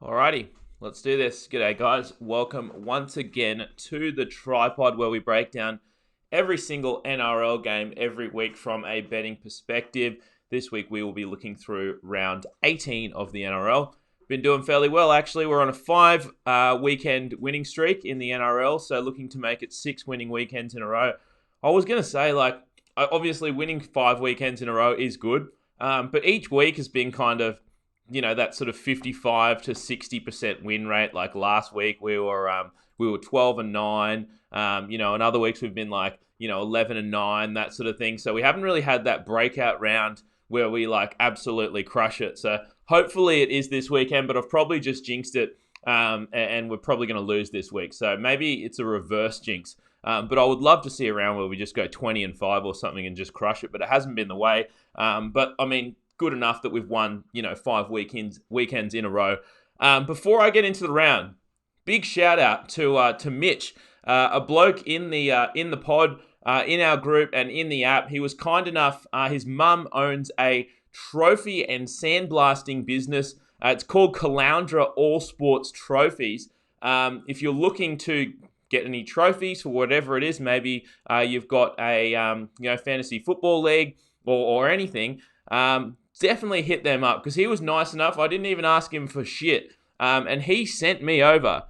Alrighty, let's do this. G'day guys, welcome once again to the TryPod where we break down every single NRL game every week from a betting perspective. This week we will be looking through round 18 of the NRL. Been doing fairly well actually. We're on a 5 weekend winning streak in the NRL, so looking to make it 6 winning weekends in a row. I was going to say, obviously winning 5 weekends in a row is good, but each week has been kind of that sort of 55 to 60% win rate. Like last week, we were 12-9. And other weeks we've been 11-9, that sort of thing. So we haven't really had that breakout round where we absolutely crush it. So hopefully it is this weekend, but I've probably just jinxed it, and we're probably going to lose this week. So maybe it's a reverse jinx. But I would love to see a round where we just go 20-5 or something and just crush it. But it hasn't been the way. But I mean, good enough that we've won, 5 weekends in a row. Before I get into the round, big shout out to Mitch, a bloke in the pod, in our group and in the app. He was kind enough. His mum owns a trophy and sandblasting business. It's called Caloundra All Sports Trophies. If you're looking to get any trophies for whatever it is, maybe you've got a fantasy football league or anything. Definitely hit them up because he was nice enough. I didn't even ask him for shit. And he sent me over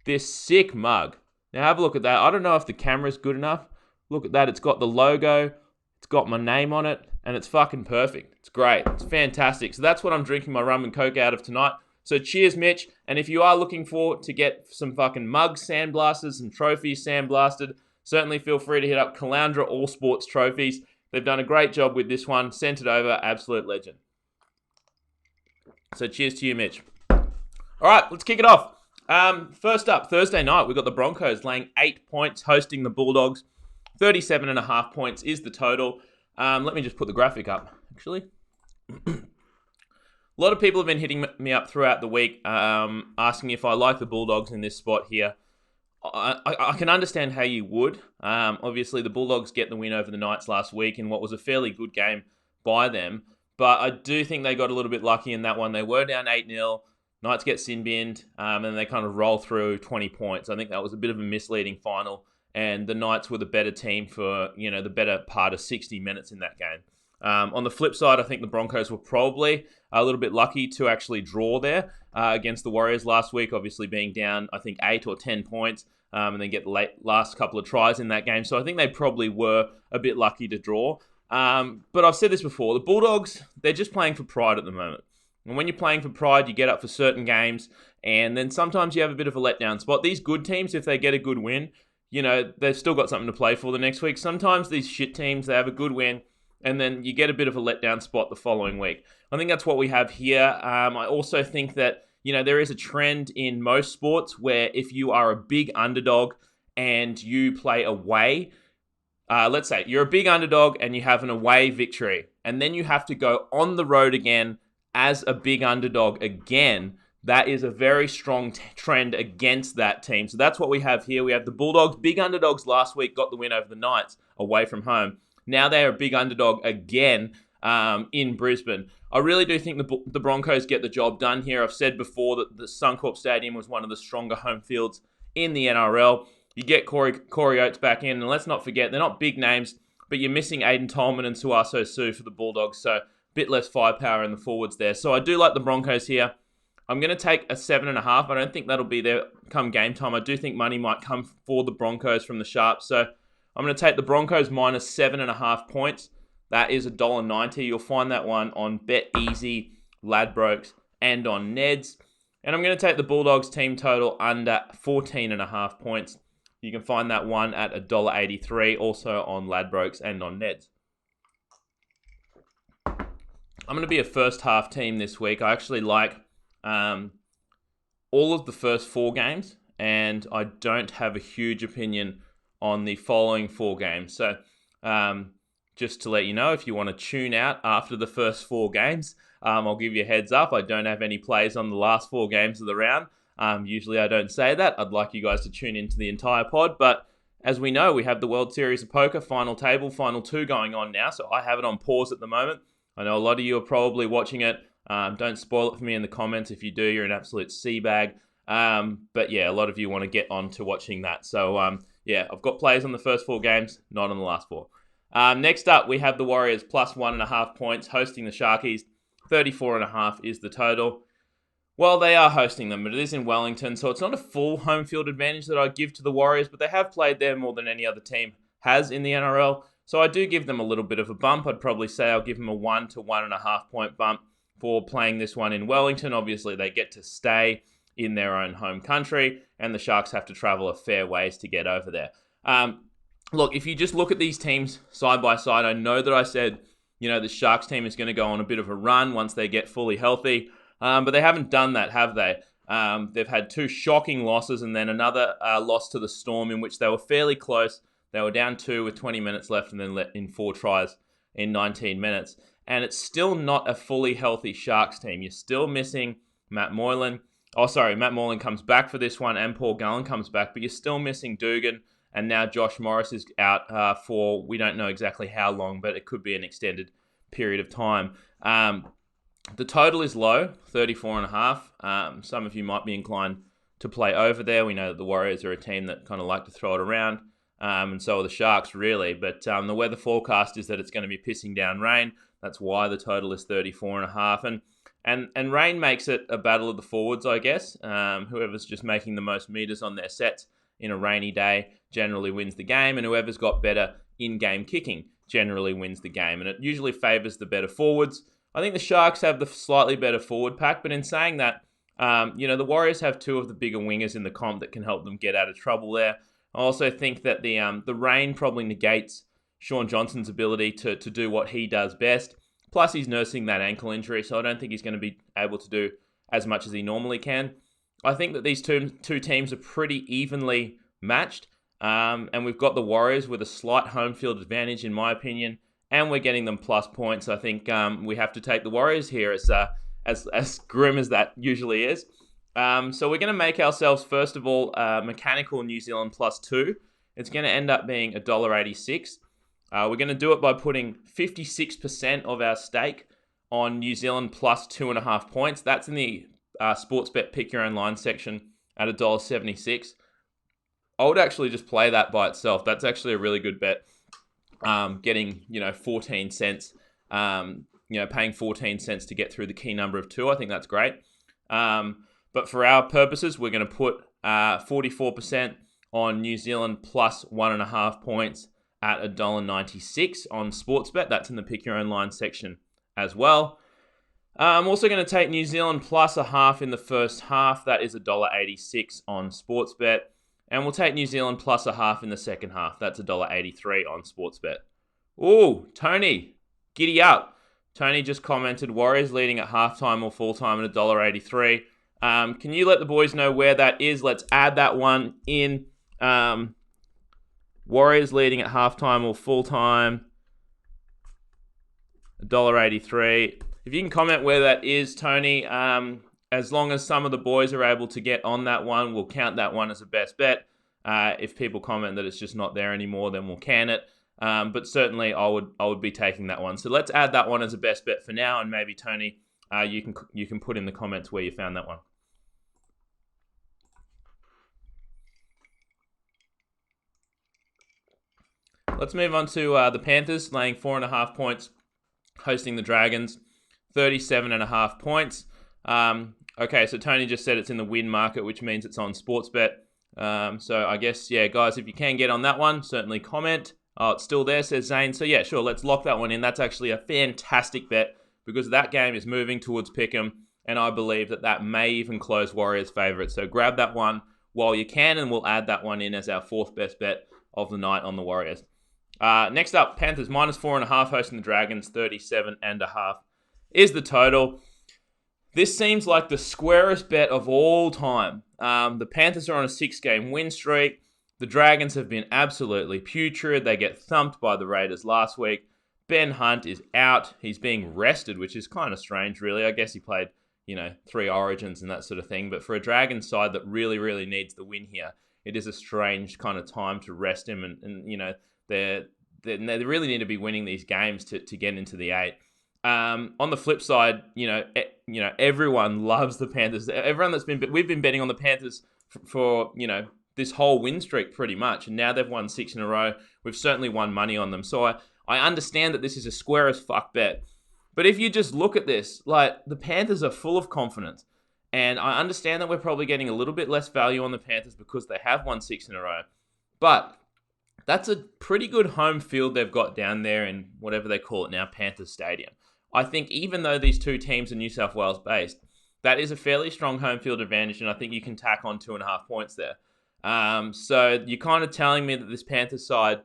this sick mug. Now have a look at that. I don't know if the camera's good enough. Look at that. It's got the logo. It's got my name on it. And it's fucking perfect. It's great. It's fantastic. So that's what I'm drinking my rum and coke out of tonight. So cheers, Mitch. And if you are looking to get some fucking mugs sandblasted, some trophies sandblasted, certainly feel free to hit up Caloundra All Sports Trophies. They've done a great job with this one. Sent it over. Absolute legend. So cheers to you, Mitch. All right, let's kick it off. First up, Thursday night, we've got the Broncos laying 8 points, hosting the Bulldogs. 37.5 points is the total. Let me just put the graphic up, actually. A lot of people have been hitting me up throughout the week, asking if I like the Bulldogs in this spot here. I can understand how you would. Obviously, the Bulldogs get the win over the Knights last week in what was a fairly good game by them. But I do think they got a little bit lucky in that one. They were down 8-0. Knights get sin-binned, and they kind of roll through 20 points. I think that was a bit of a misleading final. And the Knights were the better team for, the better part of 60 minutes in that game. On the flip side, I think the Broncos were probably a little bit lucky to actually draw there against the Warriors last week, obviously being down, I think, 8 or 10 points, and then get the last couple of tries in that game. So I think they probably were a bit lucky to draw. But I've said this before, the Bulldogs, they're just playing for pride at the moment. And when you're playing for pride, you get up for certain games, and then sometimes you have a bit of a letdown spot. These good teams, if they get a good win, they've still got something to play for the next week. Sometimes these shit teams, they have a good win, and then you get a bit of a letdown spot the following week. I think that's what we have here. I also think that, there is a trend in most sports where if you are a big underdog and you play away, let's say you're a big underdog and you have an away victory, and then you have to go on the road again as a big underdog again, that is a very strong trend against that team. So that's what we have here. We have the Bulldogs, big underdogs last week, got the win over the Knights away from home. Now they are a big underdog again in Brisbane. I really do think the Broncos get the job done here. I've said before that the Suncorp Stadium was one of the stronger home fields in the NRL. You get Corey Oates back in, and let's not forget, they're not big names, but you're missing Aiden Tolman and Suaso Su for the Bulldogs, so a bit less firepower in the forwards there. So I do like the Broncos here. I'm going to take a 7.5. I don't think that'll be there come game time. I do think money might come for the Broncos from the Sharps, so I'm going to take the Broncos minus 7.5 points. That is $1.90. You'll find that one on BetEasy, Ladbrokes, and on Neds. And I'm going to take the Bulldogs team total under 14.5 points. You can find that one at $1.83, also on Ladbrokes and on Neds. I'm going to be a first half team this week. I actually like all of the first 4 games, and I don't have a huge opinion on the following 4 games. So just to let you know, if you want to tune out after the first 4 games, I'll give you a heads up. I don't have any plays on the last 4 games of the round. Usually I don't say that. I'd like you guys to tune into the entire pod. But as we know, we have the World Series of Poker final table, final 2 going on now. So I have it on pause at the moment. I know a lot of you are probably watching it Don't spoil it for me in the comments. If you do, you're an absolute sea bag. But yeah, a lot of you want to get on to watching that. So yeah, I've got plays on the first 4 games, not on the last 4. Next up, we have the Warriors plus 1.5 points hosting the Sharkies. 34.5 is the total. Well, they are hosting them, but it is in Wellington, so it's not a full home field advantage that I give to the Warriors, but they have played there more than any other team has in the NRL. So I do give them a little bit of a bump. I'd probably say I'll give them a 1 to 1.5 point bump for playing this one in Wellington. Obviously, they get to stay in their own home country, and the Sharks have to travel a fair ways to get over there. Look, if you just look at these teams side by side, I know that I said, the Sharks team is going to go on a bit of a run once they get fully healthy. But they haven't done that, have they? They've had 2 shocking losses and then another loss to the Storm in which they were fairly close. They were down 2 with 20 minutes left and then let in 4 tries in 19 minutes. And it's still not a fully healthy Sharks team. You're still missing Matt Moylan. Matt Moylan comes back for this one and Paul Gallen comes back, but you're still missing Dugan. And now Josh Morris is out for, we don't know exactly how long, but it could be an extended period of time. The total is low, 34.5. Some of you might be inclined to play over there. We know that the Warriors are a team that kind of like to throw it around, and so are the Sharks, really. But the weather forecast is that it's going to be pissing down rain. That's why the total is 34.5. And rain makes it a battle of the forwards, I guess. Whoever's just making the most meters on their sets in a rainy day generally wins the game, and whoever's got better in-game kicking generally wins the game. And it usually favours the better forwards. I think the Sharks have the slightly better forward pack, but in saying that, the Warriors have 2 of the bigger wingers in the comp that can help them get out of trouble there. I also think that the rain probably negates Sean Johnson's ability to do what he does best. Plus, he's nursing that ankle injury, so I don't think he's going to be able to do as much as he normally can. I think that these two teams are pretty evenly matched, and we've got the Warriors with a slight home field advantage, in my opinion. And we're getting them plus points. I think we have to take the Warriors here, as grim as that usually is. So we're going to make ourselves, first of all, mechanical New Zealand plus 2. It's going to end up being $1.86. We're going to do it by putting 56% of our stake on New Zealand plus 2.5 points. That's in the Sportsbet Pick Your Own Line section at $1.76. I would actually just play that by itself. That's actually a really good bet. Getting 14 cents, paying 14 cents to get through the key number of 2. I think that's great. But for our purposes, we're going to put 44% on New Zealand plus 1.5 points at $1.96 on Sportsbet. That's in the Pick Your Own Line section as well. I'm also going to take New Zealand plus 0.5 in the first half. That is $1.86 on Sportsbet. And we'll take New Zealand plus 0.5 in the second half. That's $1.83 on Sportsbet. Ooh, Tony, giddy up. Tony just commented, Warriors leading at halftime or full time at $1.83. Can you let the boys know where that is? Let's add that one in. Warriors leading at halftime or full time, $1.83. If you can comment where that is, Tony, as long as some of the boys are able to get on that one, we'll count that one as a best bet. If people comment that it's just not there anymore, then we'll can it. But certainly, I would be taking that one. So let's add that one as a best bet for now, and maybe Tony, you can put in the comments where you found that one. Let's move on to the Panthers, laying 4.5 points, hosting the Dragons, 37.5 points. Okay, so Tony just said it's in the win market, which means it's on Sportsbet. So I guess, yeah, guys, if you can get on that one, certainly comment. Oh, it's still there, says Zane. So yeah, sure, let's lock that one in. That's actually a fantastic bet because that game is moving towards Pick'em, and I believe that may even close Warriors' favourite. So grab that one while you can, and we'll add that one in as our 4th best bet of the night on the Warriors. Next up, Panthers minus 4.5 hosting the Dragons, 37.5 is the total. This seems like the squarest bet of all time. The Panthers are on a 6-game win streak. The Dragons have been absolutely putrid. They get thumped by the Raiders last week. Ben Hunt is out. He's being rested, which is kind of strange, really. I guess he played, 3 Origins and that sort of thing. But for a Dragons side that really, really needs the win here, it is a strange kind of time to rest him. And they really need to be winning these games to get into the 8. On the flip side, everyone loves the Panthers. Everyone we've been betting on the Panthers for this whole win streak pretty much, and now they've won 6 in a row. We've certainly won money on them. So I understand that this is a square as fuck bet. But if you just look at this, like, the Panthers are full of confidence. And I understand that we're probably getting a little bit less value on the Panthers because they have won 6 in a row. But that's a pretty good home field they've got down there in whatever they call it now, Panthers Stadium. I think even though these two teams are New South Wales based, that is a fairly strong home field advantage, and I think you can tack on 2.5 points there. So you're kind of telling me that this Panthers side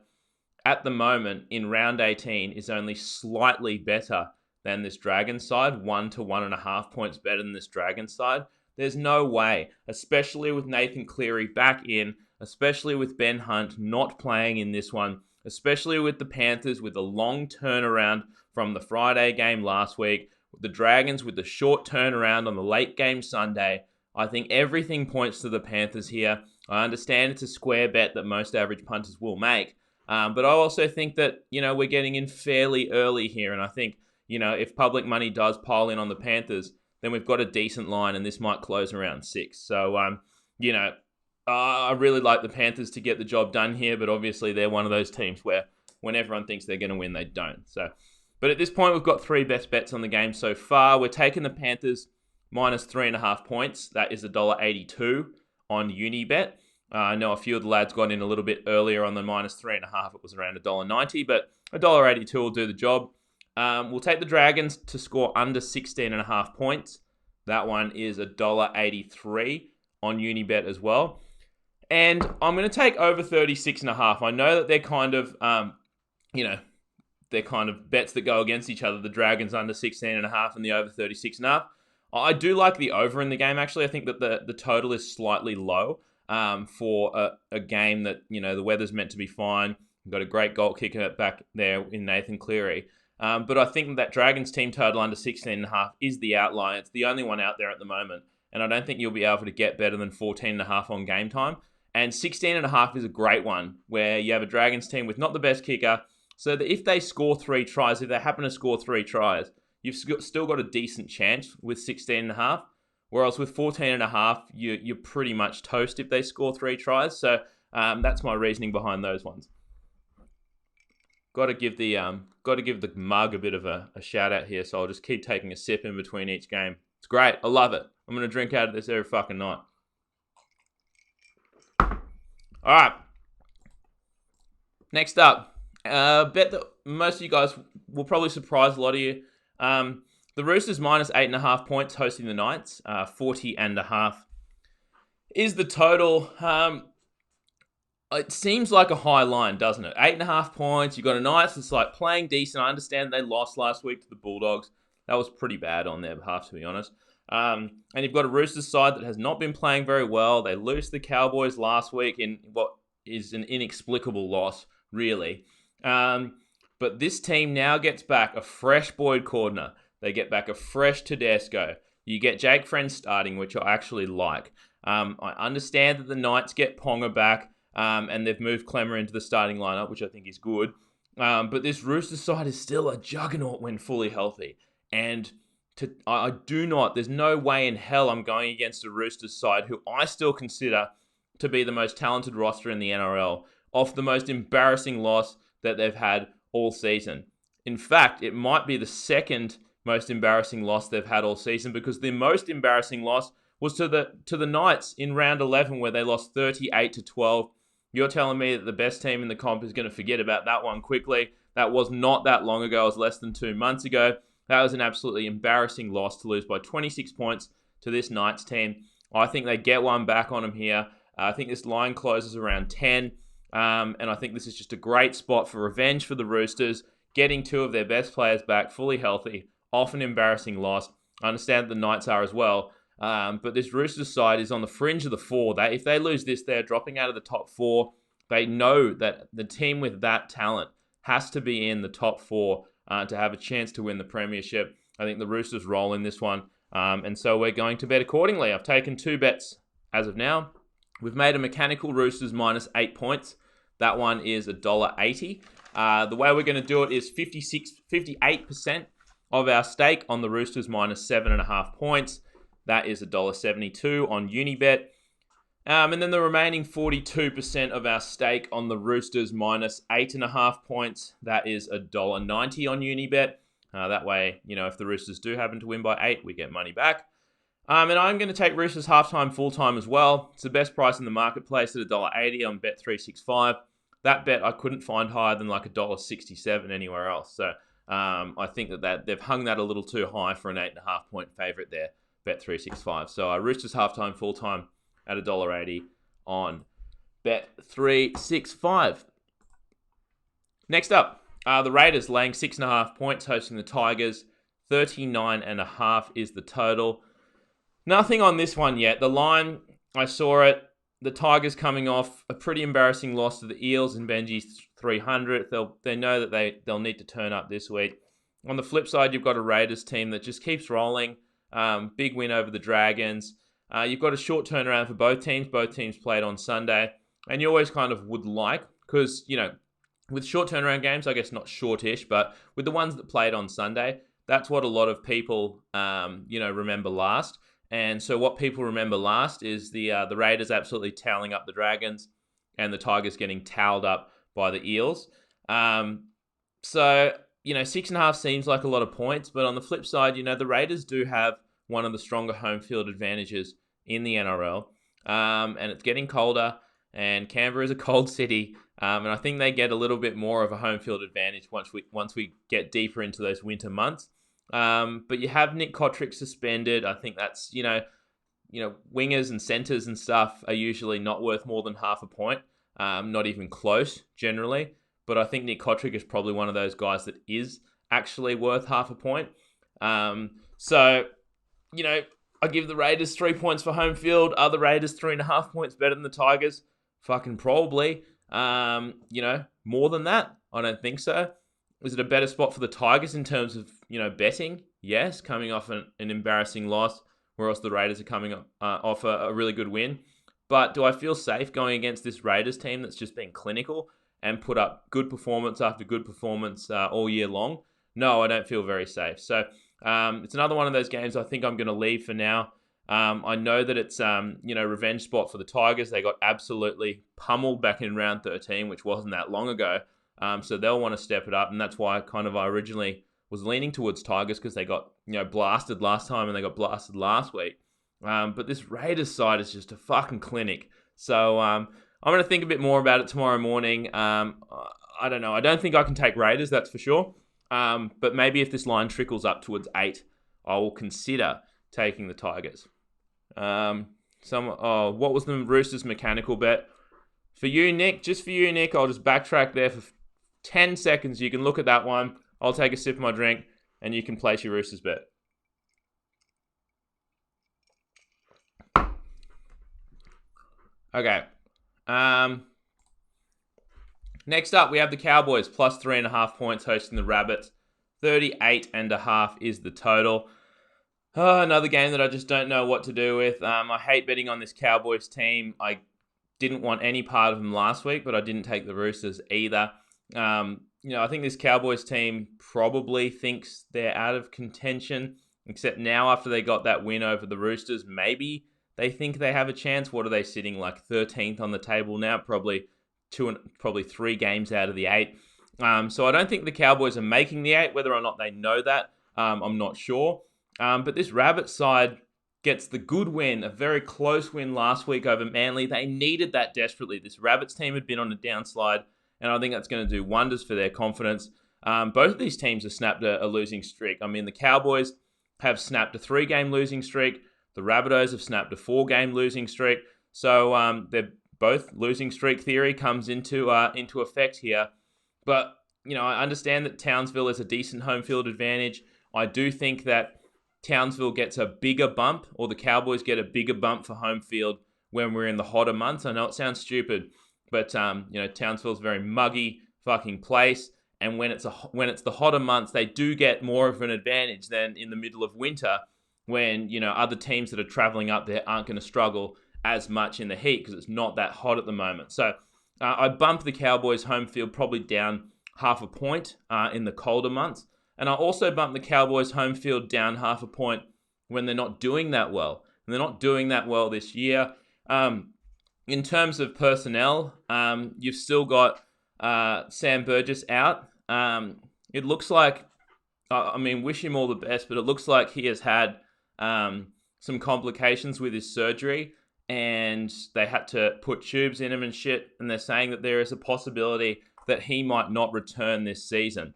at the moment in round 18 is only slightly better than this Dragons side, 1 to 1.5 points better than this Dragons side. There's no way, especially with Nathan Cleary back in, especially with Ben Hunt not playing in this one, especially with the Panthers with a long turnaround from the Friday game last week, with the Dragons with the short turnaround on the late game Sunday. I think everything points to the Panthers here. I understand it's a square bet that most average punters will make, but I also think that, we're getting in fairly early here, and I think, if public money does pile in on the Panthers, then we've got a decent line, and this might close around 6. So, I really like the Panthers to get the job done here, but obviously they're one of those teams where when everyone thinks they're going to win, they don't. So, but at this point, we've got 3 best bets on the game so far. We're taking the Panthers minus 3.5 points. That is $1.82 on Unibet. I know a few of the lads got in a little bit earlier on the minus 3.5. It was around $1.90, but $1.82 will do the job. We'll take the Dragons to score under 16.5 points. That one is $1.83 on Unibet as well. And I'm going to take over 36.5. I know that they're kind of, they're kind of bets that go against each other. The Dragons under 16.5 and the over 36.5. I do like the over in the game, actually. I think that the total is slightly low for a game that, the weather's meant to be fine. We've got a great goal kicker back there in Nathan Cleary. But I think that Dragons team total under 16.5 is the outlier. It's the only one out there at the moment. And I don't think you'll be able to get better than 14.5 on game time. And 16.5 is a great one where you have a Dragons team with not the best kicker. So that if they score 3 tries, if they happen to score 3 tries, you've still got a decent chance with 16.5. Whereas with 14.5, you're pretty much toast if they score 3 tries. So that's my reasoning behind those ones. Got to give the mug a bit of a shout out here. So I'll just keep taking a sip in between each game. It's great. I love it. I'm going to drink out of this every fucking night. All right. Next up, bet that most of you guys will probably surprise a lot of you. The Roosters minus 8.5 points hosting the Knights. 40.5 is the total. It seems like a high line, doesn't it? 8.5 points. You've got a Knights that's like playing decent. I understand they lost last week to the Bulldogs. That was pretty bad on their behalf, to be honest. And you've got a Roosters side that has not been playing very well. They lost the Cowboys last week in what is an inexplicable loss, really. But this team now gets back a fresh Boyd Cordner. They get back a fresh Tedesco. You get Jake Friend starting, which I actually like. I understand that the Knights get Ponga back, and they've moved Clemmer into the starting lineup, which I think is good. But this Roosters side is still a juggernaut when fully healthy. And there's no way in hell I'm going against a Roosters side who I still consider to be the most talented roster in the NRL, off the most embarrassing loss that they've had all season. In fact, it might be the second most embarrassing loss they've had all season, because the most embarrassing loss was to the Knights in round 11, where they lost 38-12. You're telling me that the best team in the comp is going to forget about that one quickly? That was not that long ago. It was less than 2 months ago. That was an absolutely embarrassing loss to lose by 26 points to this Knights team. I think they get one back on them here. I think this line closes around 10. And I think this is just a great spot for revenge for the Roosters, getting 2 of their best players back fully healthy off an embarrassing loss. I understand that the Knights are as well. But this Roosters side is on the fringe of the 4. If they lose this, they're dropping out of the top 4. They know that the team with that talent has to be in the top 4 to have a chance to win the premiership. I think the Roosters roll in this one. And so we're going to bet accordingly. I've taken 2 bets as of now. We've made a mechanical Roosters minus 8 points. That one is $1.80. The way we're going to do it is 58% of our stake on the Roosters minus 7.5 points. That is $1.72 on Unibet. And then the remaining 42% of our stake on the Roosters minus 8.5 points. That is $1.90 on Unibet. That way, if the Roosters do happen to win by 8, we get money back. And I'm going to take Roosters halftime, full-time as well. It's the best price in the marketplace at $1.80 on Bet365. That bet I couldn't find higher than like $1.67 anywhere else. So I think that they've hung that a little too high for an 8.5 point favourite there, Bet365. So Roosters halftime, full-time at $1.80 on Bet365. Next up, the Raiders laying 6.5 points, hosting the Tigers. 39.5 is the total. Nothing on this one yet. The line, I saw it. The Tigers coming off a pretty embarrassing loss to the Eels in Benji's 300. They know that they'll need to turn up this week. On the flip side, you've got a Raiders team that just keeps rolling. Big win over the Dragons. You've got a short turnaround for both teams. Both teams played on Sunday. And you always kind of would like, because, with short turnaround games, I guess not shortish, but with the ones that played on Sunday, that's what a lot of people, remember last. And so what people remember last is the Raiders absolutely toweling up the Dragons and the Tigers getting towelled up by the Eels. 6.5 seems like a lot of points, but on the flip side, the Raiders do have one of the stronger home field advantages in the NRL. And it's getting colder, and Canberra is a cold city. And I think they get a little bit more of a home field advantage once we get deeper into those winter months. But you have Nick Cotric suspended. I think that's, wingers and centers and stuff are usually not worth more than half a point. Not even close generally. But I think Nick Cotric is probably one of those guys that is actually worth half a point. I give the Raiders 3 points for home field. Are the Raiders 3.5 points better than the Tigers? Fucking probably. More than that? I don't think so. Is it a better spot for the Tigers in terms of, betting? Yes, coming off an embarrassing loss, whereas the Raiders are coming off a really good win. But do I feel safe going against this Raiders team that's just been clinical and put up good performance after good performance all year long? No, I don't feel very safe. So it's another one of those games I think I'm going to leave for now. I know that it's, revenge spot for the Tigers. They got absolutely pummeled back in round 13, which wasn't that long ago. So they'll want to step it up. And that's why I originally was leaning towards Tigers, because they got, blasted last time and they got blasted last week. But this Raiders side is just a fucking clinic. So I'm going to think a bit more about it tomorrow morning. I don't know. I don't think I can take Raiders, that's for sure. But maybe if this line trickles up towards 8, I will consider taking the Tigers. What was the Roosters mechanical bet? For you, Nick, I'll just backtrack there for 10 seconds. You can look at that one. I'll take a sip of my drink, and you can place your Roosters bet. Okay. Next up, we have the Cowboys, plus 3.5 points, hosting the Rabbits. 38.5 is the total. Another game that I just don't know what to do with. I hate betting on this Cowboys team. I didn't want any part of them last week, but I didn't take the Roosters either. I think this Cowboys team probably thinks they're out of contention, except now after they got that win over the Roosters, maybe they think they have a chance. What are they sitting, like 13th on the table now? Probably 3 games out of the 8. So I don't think the Cowboys are making the 8. Whether or not they know that, I'm not sure. But this Rabbit side gets the good win, a very close win last week over Manly. They needed that desperately. This Rabbits team had been on a downslide, and I think that's going to do wonders for their confidence. Both of these teams have snapped a losing streak. I mean, the Cowboys have snapped a 3-game losing streak. The Rabbitohs have snapped a 4-game losing streak. So they're both losing streak theory comes into effect here. But, I understand that Townsville is a decent home field advantage. I do think that Townsville gets a bigger bump, or the Cowboys get a bigger bump for home field when we're in the hotter months. I know it sounds stupid, but Townsville's a very muggy fucking place, and when it's the hotter months, they do get more of an advantage than in the middle of winter, when other teams that are traveling up there aren't going to struggle as much in the heat because it's not that hot at the moment. So I bumped the Cowboys home field probably down half a point in the colder months. And I also bumped the Cowboys home field down 0.5 point when they're not doing that well. And they're not doing that well this year. In terms of personnel, you've still got Sam Burgess out. It looks like, wish him all the best, but it looks like he has had some complications with his surgery, and they had to put tubes in him and shit. And they're saying that there is a possibility that he might not return this season,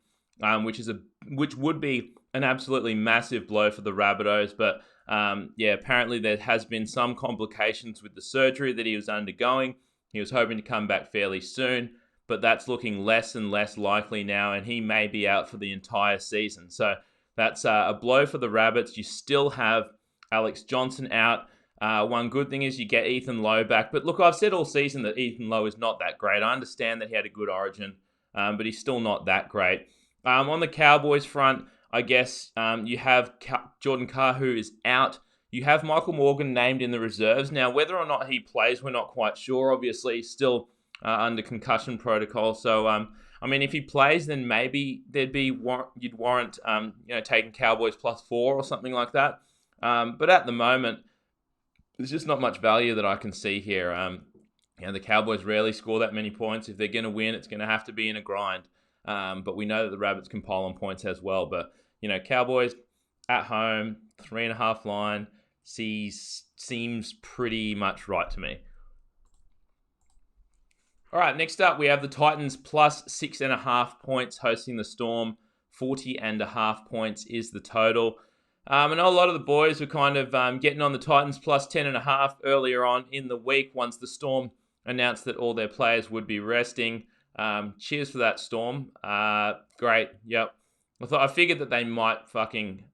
which would be an absolutely massive blow for the Rabbitohs. But apparently there has been some complications with the surgery that he was undergoing. He was hoping to come back fairly soon, but that's looking less and less likely now, and he may be out for the entire season. So that's a blow for the Rabbits. You still have Alex Johnson out. One good thing is you get Ethan Lowe back. But look, I've said all season that Ethan Lowe is not that great. I understand that he had a good origin, but he's still not that great. On the Cowboys front, I guess you have Jordan Carr, who is out. You have Michael Morgan named in the reserves. Now, whether or not he plays, we're not quite sure. Obviously, he's still under concussion protocol. So, if he plays, then maybe you'd warrant taking Cowboys +4 or something like that. But at the moment, there's just not much value that I can see here. The Cowboys rarely score that many points. If they're going to win, it's going to have to be in a grind. But we know that the Rabbits can pile on points as well. But, Cowboys at home, 3.5 line, seems pretty much right to me. All right, next up, we have the Titans +6.5 points hosting the Storm. 40.5 points is the total. I know a lot of the boys were kind of getting on the Titans +10.5 earlier on in the week once the Storm announced that all their players would be resting. Cheers for that, Storm. Great. Yep. I figured that they might fucking,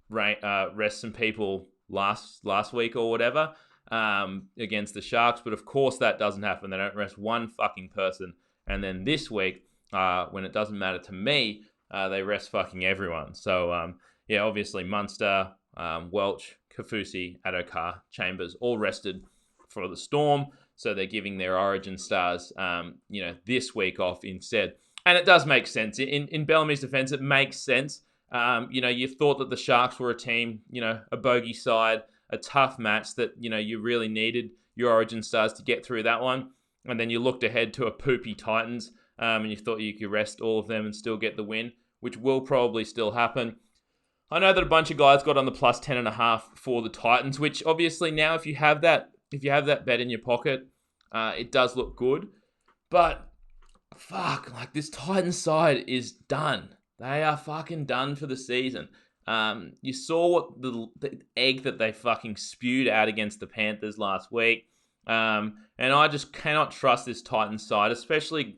rest some people last week or whatever against the Sharks. But of course that doesn't happen. They don't rest one fucking person. And then this week, when it doesn't matter to me, they rest fucking everyone. So, obviously Munster, Welch, Kafusi, Adokar, Chambers, all rested for the Storm. So they're giving their origin stars, this week off instead. And it does make sense. In Bellamy's defense, it makes sense. You thought that the Sharks were a team, a bogey side, a tough match that, you really needed your origin stars to get through that one. And then you looked ahead to a poopy Titans, and you thought you could rest all of them and still get the win, which will probably still happen. I know that a bunch of guys got on the +10.5 for the Titans, which obviously now if you have that bet in your pocket, it does look good. But fuck, this Titans side is done. They are fucking done for the season. You saw what the egg that they fucking spewed out against the Panthers last week. And I just cannot trust this Titans side, especially,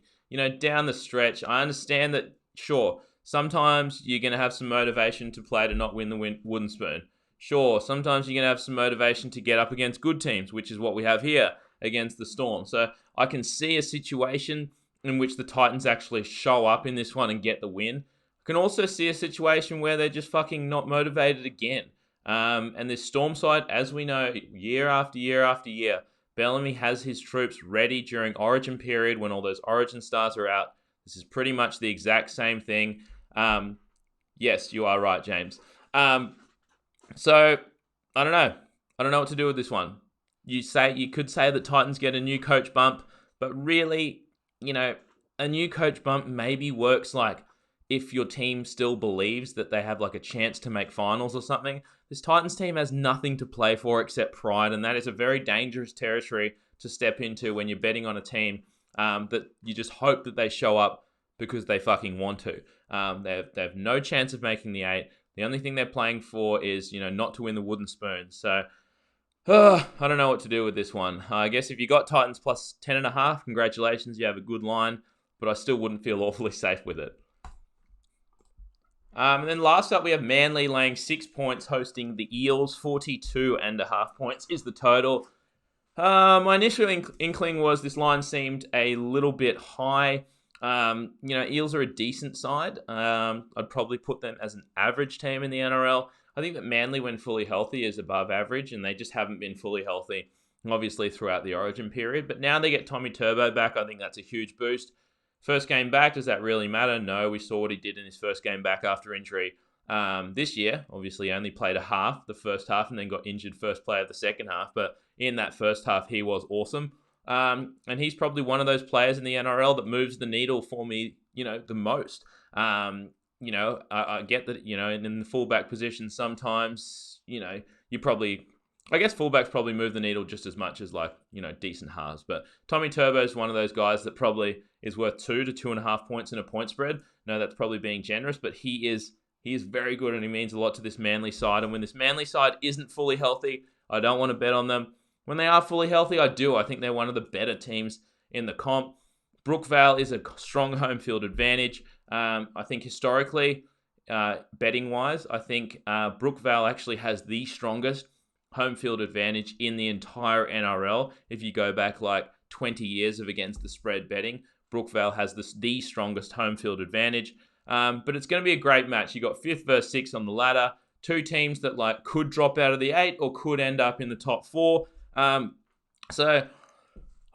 down the stretch. I understand that, sure, sometimes you're going to have some motivation to play to not win the wooden spoon. Sure, sometimes you're going to have some motivation to get up against good teams, which is what we have here against the Storm. So I can see a situation in which the Titans actually show up in this one and get the win. I can also see a situation where they're just fucking not motivated again. And this Storm side, as we know, year after year after year, Bellamy has his troops ready during Origin period when all those Origin stars are out. This is pretty much the exact same thing. Yes, you are right, James. So, I don't know. I don't know what to do with this one. You could say that Titans get a new coach bump, but really, a new coach bump maybe works if your team still believes that they have a chance to make finals or something. This Titans team has nothing to play for except pride, and that is a very dangerous territory to step into when you're betting on a team that you just hope that they show up because they fucking want to. They have no chance of making the 8. The only thing they're playing for is, not to win the wooden spoon. So, I don't know what to do with this one. I guess if you got Titans +10.5, congratulations, you have a good line, but I still wouldn't feel awfully safe with it. And then last up, we have Manly laying 6 points hosting the Eels. 42.5 points is the total. My initial inkling was this line seemed a little bit high. Eels are a decent side. I'd probably put them as an average team in the NRL. I think that Manly, when fully healthy, is above average, and they just haven't been fully healthy, obviously, throughout the Origin period. But now they get Tommy Turbo back. I think that's a huge boost. First game back, does that really matter? No, we saw what he did in his first game back after injury this year. Obviously, he only played the first half, and then got injured first play of the second half. But in that first half, he was awesome. And he's probably one of those players in the NRL that moves the needle for me, the most. I get that, in the fullback position sometimes, I guess fullbacks probably move the needle just as much as decent halves. But Tommy Turbo is one of those guys that probably is worth 2 to 2.5 points in a point spread. No, that's probably being generous, but he is very good, and he means a lot to this Manly side. And when this Manly side isn't fully healthy, I don't want to bet on them. When they are fully healthy, I do. I think they're one of the better teams in the comp. Brookvale is a strong home field advantage. I think historically, betting-wise, I think Brookvale actually has the strongest home field advantage in the entire NRL. If you go back 20 years of against the spread betting, Brookvale has the strongest home field advantage. But it's going to be a great match. You got 5th versus 6th on the ladder. Two teams that could drop out of the 8 or could end up in the top 4. So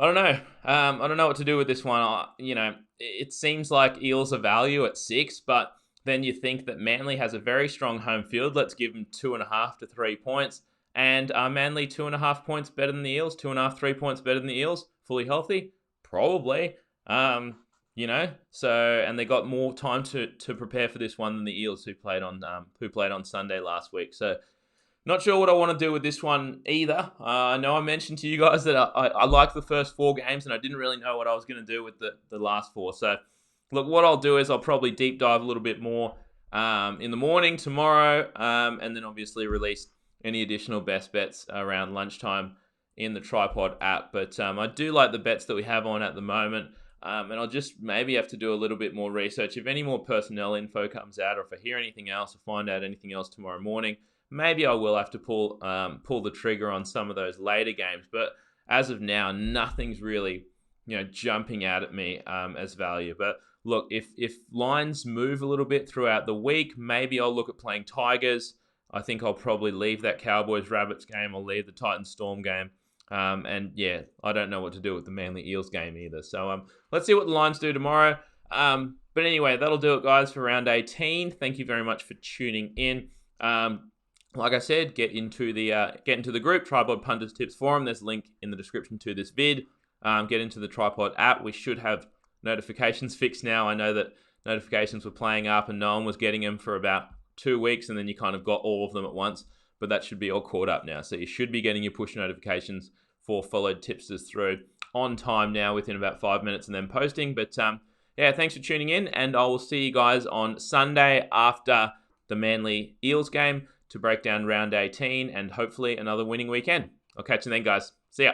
I don't know. I don't know what to do with this one. It seems like Eels are value at 6, but then you think that Manly has a very strong home field. Let's give them 2.5 to 3 points. And are Manly 2.5 points better than the Eels? 2.5, 3 points better than the Eels? Fully healthy? Probably. And they got more time to prepare for this one than the Eels who played on Sunday last week. So not sure what I want to do with this one either. I know I mentioned to you guys that I like the first 4 games, and I didn't really know what I was going to do with the last 4. So, look, what I'll do is I'll probably deep dive a little bit more in the morning tomorrow, and then obviously release any additional best bets around lunchtime in the TryPod app. But I do like the bets that we have on at the moment, and I'll just maybe have to do a little bit more research. If any more personnel info comes out, or if I hear anything else or find out anything else tomorrow morning, maybe I will have to pull the trigger on some of those later games. But as of now, nothing's really jumping out at me as value. But look, if lines move a little bit throughout the week, maybe I'll look at playing Tigers. I think I'll probably leave that Cowboys Rabbits game. I'll leave the Titans Storm game. And yeah, I don't know what to do with the Manly Eels game either. So let's see what the lines do tomorrow. But anyway, that'll do it, guys, for round 18. Thank you very much for tuning in. Like I said, get into the group, TryPod Punters Tips Forum. There's a link in the description to this vid. Get into the TryPod app. We should have notifications fixed now. I know that notifications were playing up and no one was getting them for about 2 weeks, and then you kind of got all of them at once. But that should be all caught up now. So you should be getting your push notifications for followed tipsters through on time now, within about 5 minutes, and then posting. But yeah, thanks for tuning in, and I will see you guys on Sunday after the Manly Eels game to break down round 18 and hopefully another winning weekend. I'll catch you then, guys. See ya.